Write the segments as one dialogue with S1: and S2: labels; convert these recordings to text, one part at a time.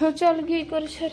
S1: चल घी कर sir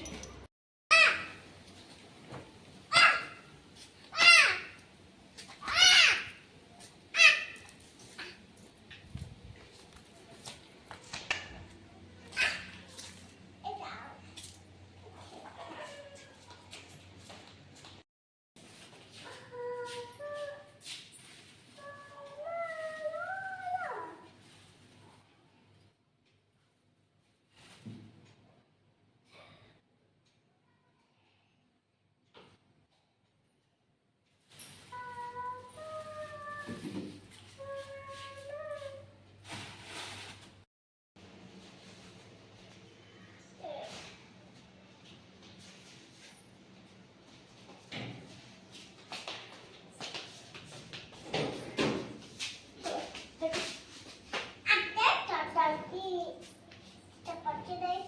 S1: Chị này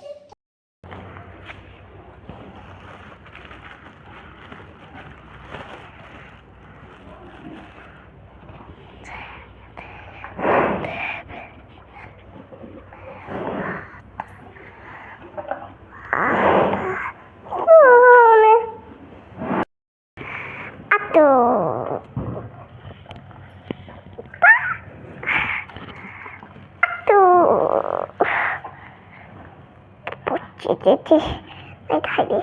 S1: thầy đi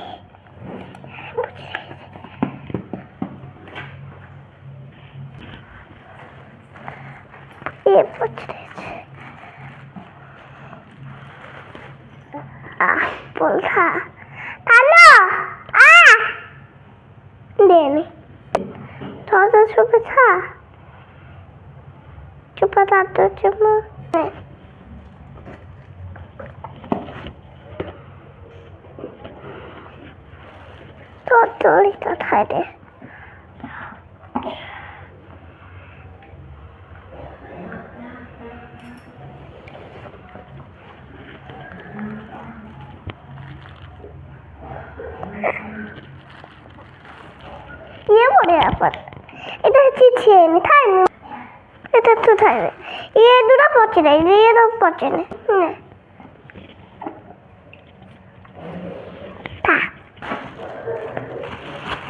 S1: বলছা hello দেনি তোদের শুভেচ্ছা চুপা তাদের জন্য তোরই তো থাকে এটা হচ্ছে ছেলে থাকবে এটা তো থাকবে দুটো পচে না এরও পচে না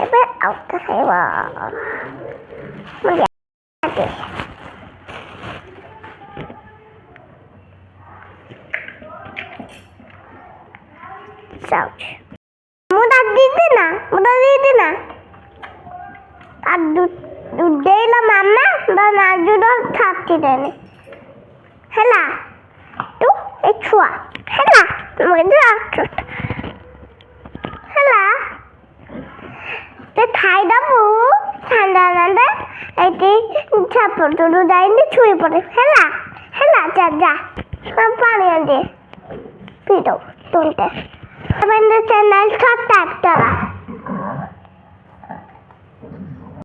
S1: এবার আউটটা খাইব মোটা দিতে না আর দুধ দিলাম মাম্মা বা নাজুদও থাকতে দেনে হেলা তো এই ছুয়া হেলা মধ্যে আসছো হেলা তো খাই দাবো ঠান্ডা ঠান্ডা এটি ছাপড় টুডু যাইনি ছুঁয়ে পড়ে হেলা হেলা যা যা পানি আনতে পিটো তুলতে আমাদের চ্যানেল সাবস্ক্রাইব করা